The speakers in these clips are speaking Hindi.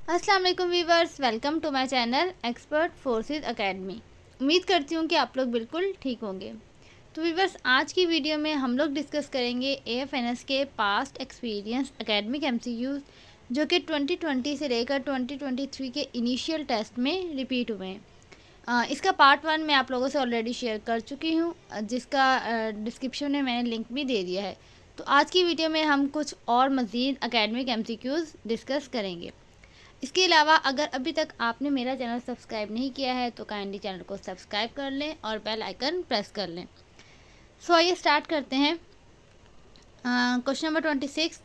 अस्सलाम वालेकुम viewers, welcome to my channel Expert Forces Academy. उम्मीद करती हूँ कि आप लोग बिल्कुल ठीक होंगे। तो वीवर्स, आज की वीडियो में हम लोग डिस्कस करेंगे एएफएनएस के पास्ट एक्सपीरियंस एकेडमिक एमसीक्यूज जो कि 2020 से लेकर 2023 के इनिशियल टेस्ट में रिपीट हुए हैं। इसका पार्ट 1 मैं आप लोगों से ऑलरेडी शेयर कर चुकी हूँ, जिसका डिस्क्रिप्शन में मैंने लिंक भी दे दिया है। तो आज की वीडियो में हम कुछ और मज़ीद एकेडमिक एमसीक्यूज डिस्कस करेंगे। इसके अलावा अगर अभी तक आपने मेरा चैनल सब्सक्राइब नहीं किया है तो काइंडली चैनल को सब्सक्राइब कर लें और बेल आइकन प्रेस कर लें। सो आइए स्टार्ट करते हैं। क्वेश्चन नंबर 26,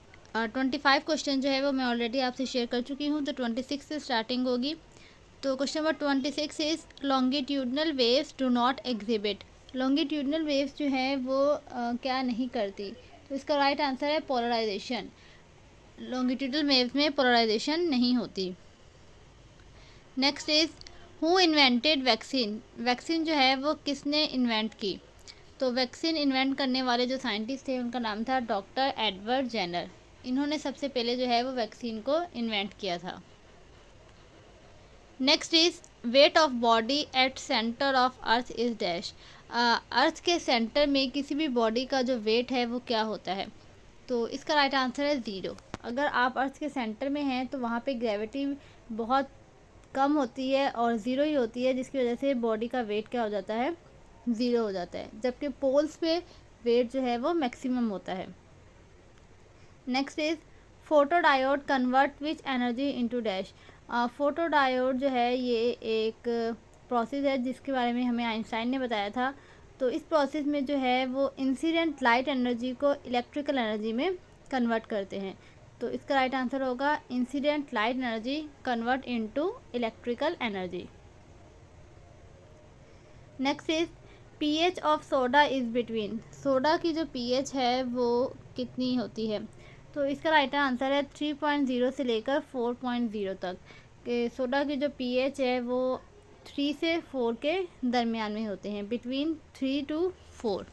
25 क्वेश्चन जो है वो मैं ऑलरेडी आपसे शेयर कर चुकी हूँ, तो 26 से स्टार्टिंग होगी। तो question number 26 is longitudinal waves do not exhibit. Longitudinal waves जो है वो क्या नहीं करती, तो इसका राइट आंसर है पोलराइजेशन। लॉन्गिट्यूडनल वेव्स में पोलराइजेशन नहीं होती। Next is who invented vaccine. Vaccine जो है वो किसने इन्वेंट की, तो वैक्सीन इन्वेंट करने वाले जो साइंटिस्ट थे उनका नाम था डॉक्टर एडवर्ड जेनर। इन्होंने सबसे पहले जो है वो वैक्सीन को इन्वेंट किया था। Next is weight of body at centre of earth is dash. Earth के सेंटर में किसी भी बॉडी का जो वेट है वो क्या होता है, तो इसका राइट आंसर है ज़ीरो। अगर आप अर्थ के सेंटर में हैं तो वहाँ पे ग्रेविटी बहुत कम होती है और ज़ीरो ही होती है, जिसकी वजह से बॉडी का वेट क्या हो जाता है, ज़ीरो हो जाता है, जबकि पोल्स पे वेट जो है वो मैक्सिमम होता है। Next is photodiode convert which energy into dash. Photodiode जो है ये एक प्रोसेस है जिसके बारे में हमें आइंस्टाइन ने बताया था। तो इस प्रोसेस में जो है वो इंसिडेंट लाइट एनर्जी को इलेक्ट्रिकल एनर्जी में कन्वर्ट करते हैं। तो इसका राइट आंसर होगा incident light energy convert into electrical energy. Next is pH of soda is between. Soda की जो पीएच है वो कितनी होती है, तो इसका राइट आंसर है 3.0 से लेकर 4.0 तक। कि सोडा की जो पीएच है वो 3 से 4 के दरमियान में होते हैं, between 3 to 4।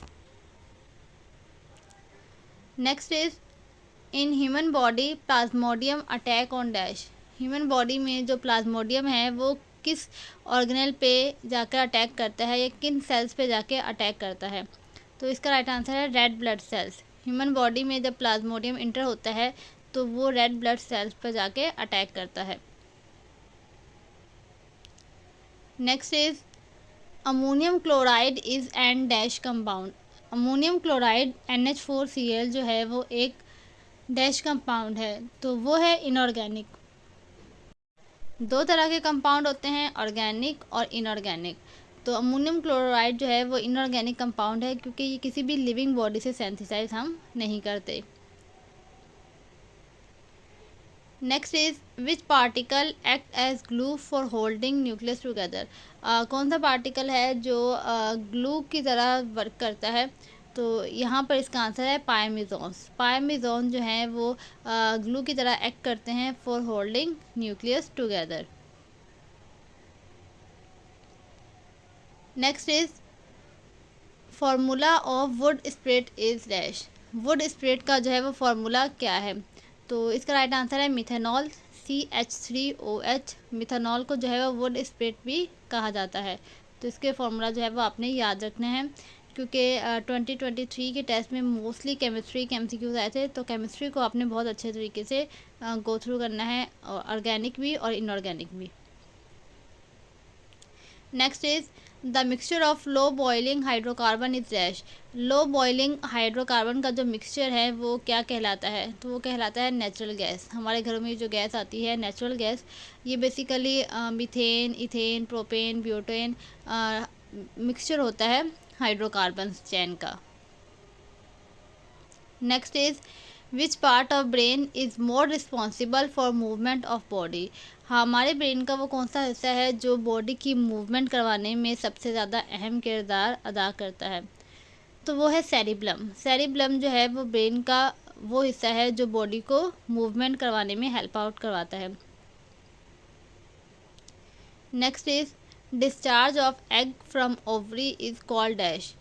Next is in human body Plasmodium attack on dash. Human body में जो प्लाज्मोडियम है वो किस ऑर्गेनल पे जाकर अटैक करता है या किन सेल्स पे जाके अटैक करता है, तो इसका राइट आंसर है red blood cells. Human body में जब प्लाज्मोडियम इंटर होता है तो वो रेड ब्लड सेल्स पर जाके अटैक करता है। Next is ammonium chloride is an dash compound. Ammonium chloride NH4Cl जो है वो एक डैश कंपाउंड है, तो वो है इनऑर्गेनिक। दो तरह के कंपाउंड होते हैं, ऑर्गेनिक और इनऑर्गेनिक। तो अमोनियम क्लोराइड जो है वो इनऑर्गेनिक कंपाउंड है क्योंकि ये किसी भी लिविंग बॉडी से सिंथेसाइज हम नहीं करते। Next is which particle act as glue for holding nucleus together. कौन सा पार्टिकल है जो ग्लू की तरह वर्क करता है, तो यहाँ पर इसका आंसर है पायमिज़ोन्स। पायमिज़ोन जो है वो ग्लू की तरह एक्ट करते हैं for holding nucleus together. Next is formula of would spirit is dash. Would spirit का जो है वो फार्मूला क्या है, तो इसका राइट आंसर है मिथेनॉल CH3OH। मिथेनॉल को जो है वो वुड स्प्रिट भी कहा जाता है। तो इसके फार्मूला जो है वो आपने याद रखना है क्योंकि 2023 के टेस्ट में मोस्टली केमिस्ट्री के MCQs आए थे, तो केमिस्ट्री को आपने बहुत अच्छे तरीके से गो थ्रू करना है, ऑर्गेनिक भी और इनऑर्गेनिक भी। Next is the mixture of low boiling hydrocarbon is dash. Low boiling hydrocarbon का जो मिक्सचर है वो क्या कहलाता है, तो वो कहलाता है नेचुरल गैस। हमारे घरों में जो गैस आती है नेचुरल गैस, ये basically methane, ethane, propane, butane mixture होता है हाइड्रोकार्बन चेन का। Next is which part of brain is more responsible for movement of body. हमारे ब्रेन का वो कौन सा हिस्सा है जो बॉडी की मूवमेंट करवाने में सबसे ज़्यादा अहम किरदार अदा करता है, तो वो है सेरिब्लम। सेरिब्लम जो है वो ब्रेन का वो हिस्सा है जो बॉडी को मूवमेंट करवाने में हेल्प आउट करवाता है। Next is discharge of egg from ovary is called dash.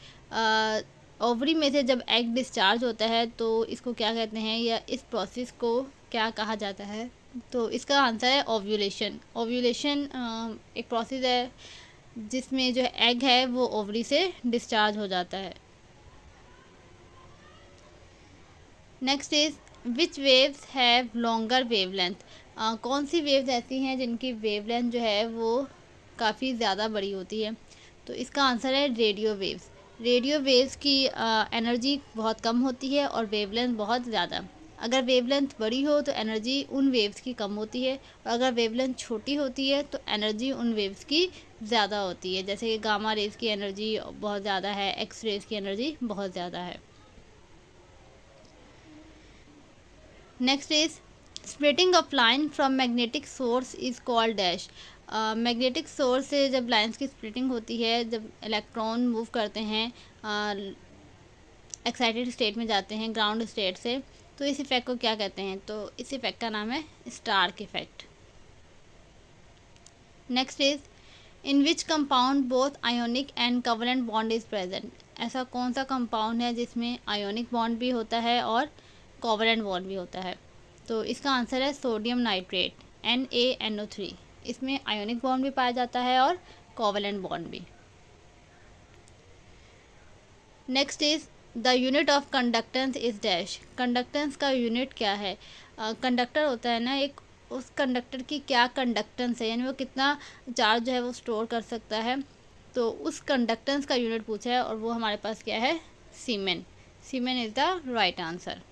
Ovary में से जब एग डिस्चार्ज होता है तो इसको क्या कहते हैं या इस प्रोसेस को क्या कहा जाता है, तो इसका आंसर है ओव्यूलेशन। ओव्यूलेशन एक प्रोसेस है जिसमें जो एग है वो ओवरी से डिस्चार्ज हो जाता है। Next is which waves have longer wavelength. कौन सी वेव्स ऐसी हैं जिनकी वेवलेंथ जो है वो काफ़ी ज़्यादा बड़ी होती है। तो इसका आंसर है रेडियो वेव्स। रेडियो वेव्स की एनर्जी बहुत कम होती है और वेवलेंथ बहुत ज़्यादा। अगर वेवलेंथ बड़ी हो तो एनर्जी उन वेव्स की कम होती है, और अगर वेवलेंथ छोटी होती है तो एनर्जी उन वेव्स की ज़्यादा होती है। जैसे कि गामा रेज़ की एनर्जी बहुत ज़्यादा है, एक्स रेज़ की एनर्जी बहुत ज़्यादा है। Next is splitting of line from magnetic source is called dash. Magnetic source से जब लाइंस की स्प्लिटिंग होती है, जब इलेक्ट्रॉन मूव करते हैं एक्साइटेड स्टेट में जाते हैं ग्राउंड स्टेट से, तो इस इफेक्ट को क्या कहते हैं? तो इस इफेक्ट का नाम है Stark effect. Next is in which compound both ionic and covalent bond is present. ऐसा कौन सा कंपाउंड है जिसमें आयोनिक बॉन्ड भी होता है और कोवेलेंट बॉन्ड भी होता है? तो इसका आंसर है सोडियम नाइट्रेट NaNO3। इसमें आयोनिक बॉन्ड भी पाया जाता है और कोवेलेंट बॉन्ड भी। Next is the unit of conductance is dash. Conductance का यूनिट क्या है? कंडक्टर होता है ना एक, उस कंडक्टर की क्या कंडक्टेंस है, यानी वो कितना चार्ज जो है वो स्टोर कर सकता है। तो उस कंडक्टेंस का यूनिट पूछा है और वो हमारे पास क्या है? Semen. Semen is the right answer.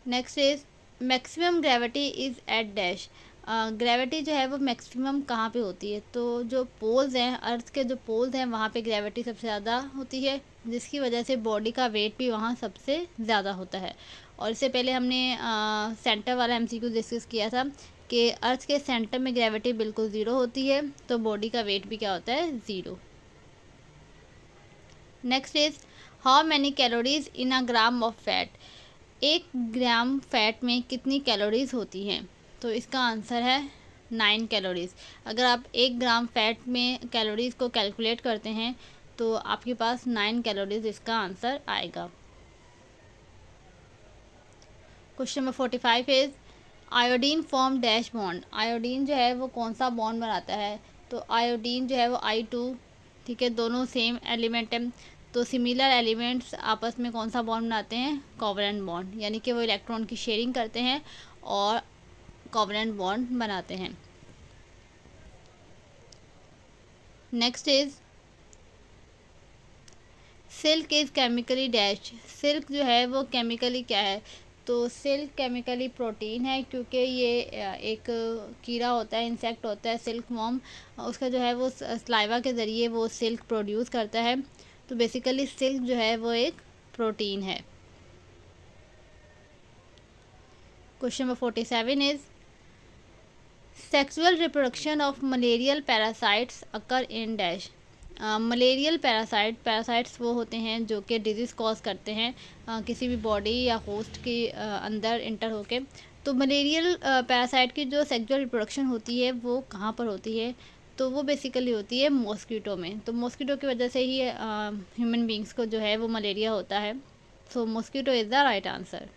Next is maximum gravity is at dash. Gravity जो है वो मैक्सिमम कहाँ पे होती है? तो जो पोल्स हैं, अर्थ के जो पोल्स हैं वहाँ पे ग्रेविटी सबसे ज़्यादा होती है, जिसकी वजह से बॉडी का वेट भी वहाँ सबसे ज़्यादा होता है। और इससे पहले हमने सेंटर वाला MCQ डिस्कस किया था कि अर्थ के सेंटर में ग्रेविटी बिल्कुल ज़ीरो होती है, तो बॉडी का वेट भी क्या होता है? Zero. Next is how many calories in a gram of fat. 1 gram fat में कितनी कैलोरीज होती हैं? तो इसका आंसर है 9 कैलोरीज। अगर आप 1 ग्राम फैट में कैलोरीज को कैलकुलेट करते हैं तो आपके पास 9 कैलोरीज इसका आंसर आएगा। Question number 45 is iodine form dash bond. Iodine जो है वो कौन सा बॉन्ड बनाता है? तो आयोडीन जो है वो I2, ठीक है, दोनों सेम एलिमेंट है, तो सिमिलर एलिमेंट्स आपस में कौन सा बॉन्ड बनाते हैं? कोवेलेंट बॉन्ड, यानी कि वो इलेक्ट्रॉन की शेयरिंग करते हैं और कोवेलेंट बॉन्ड बनाते हैं। Next is silk is chemically dash. Silk जो है वो केमिकली क्या है? तो सिल्क केमिकली प्रोटीन है, क्योंकि ये एक कीड़ा होता है, इंसेक्ट होता है सिल्क वॉर्म, उसका जो है वो सलाइवा के ज़रिए वो सिल्क प्रोड्यूस करता है। तो बेसिकली सिल्क जो है वो एक प्रोटीन है। Question number 47 is sexual reproduction of malarial parasites occur in dash. Malarial parasites वो होते हैं जो कि डिजीज़ कॉज करते हैं किसी भी बॉडी या होस्ट के अंदर इंटर होके। तो मलेरियल पैरासाइट की जो सेक्सुअल रिप्रोडक्शन होती है वो कहाँ पर होती है? तो वो बेसिकली होती है मॉस्किटो में। तो मॉस्किटो की वजह से ही ह्यूमन बींग्स को जो है वो मलेरिया होता है। So mosquito is the right answer.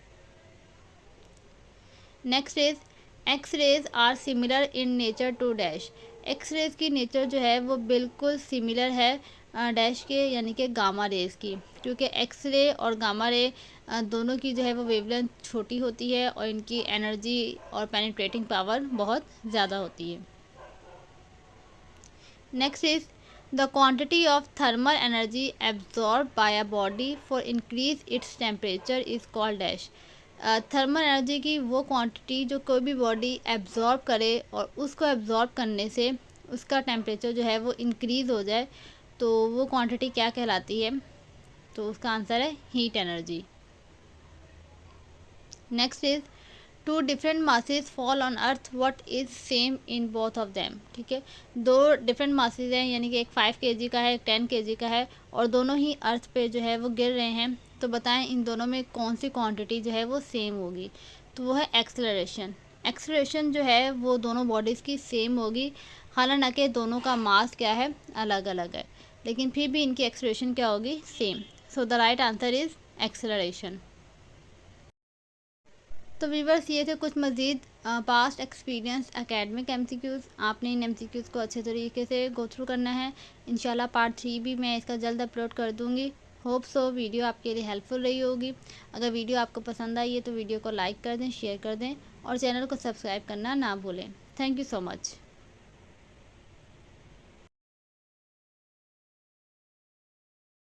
Next is X rays are similar in nature to dash. X rays की नेचर जो है वो बिल्कुल सिमिलर है डैश के, यानी कि गामा रेज की, क्योंकि एक्स रे और गामा रे दोनों की जो है वो वेवलेंथ छोटी होती है और इनकी एनर्जी और पेनिट्रेटिंग पावर बहुत ज़्यादा होती है। Next is the quantity of thermal energy absorb by a body for increase its temperature is called dash. Thermal energy की वो क्वांटिटी जो कोई भी बॉडी एब्जॉर्ब करे और उसको एब्जॉर्ब करने से उसका टेम्परेचर जो है वो इंक्रीज़ हो जाए, तो वो क्वांटिटी क्या कहलाती है? तो उसका आंसर है heat energy. Next is two different masses fall on earth what is same in both of them. ठीक है, 2 डिफरेंट मासेस हैं, यानी कि एक 5 kg का है, एक 10 kg का है, और दोनों ही अर्थ पे जो है वो गिर रहे हैं। तो बताएं इन दोनों में कौन सी क्वांटिटी जो है वो सेम होगी? तो वो है एक्सेलरेशन। एक्सेलरेशन जो है वो दोनों बॉडीज़ की सेम होगी, हालांकि दोनों का मास क्या है? अलग अलग है, लेकिन फिर भी इनकी एक्सेलरेशन क्या होगी? Same. So the right answer is acceleration. तो व्यूअर्स ये थे कुछ मज़ीद पास्ट एक्सपीरियंस एकेडमिक एमसीक्यूज़। आपने इन एमसीक्यूज़ को अच्छे तरीके से गो थ्रू करना है। इंशाल्लाह पार्ट 3 भी मैं इसका जल्द अपलोड कर दूँगी। होप सो वीडियो आपके लिए हेल्पफुल रही होगी। अगर वीडियो आपको पसंद आई है तो वीडियो को लाइक कर दें, शेयर कर दें और चैनल को सब्सक्राइब करना ना भूलें। Thank you so much.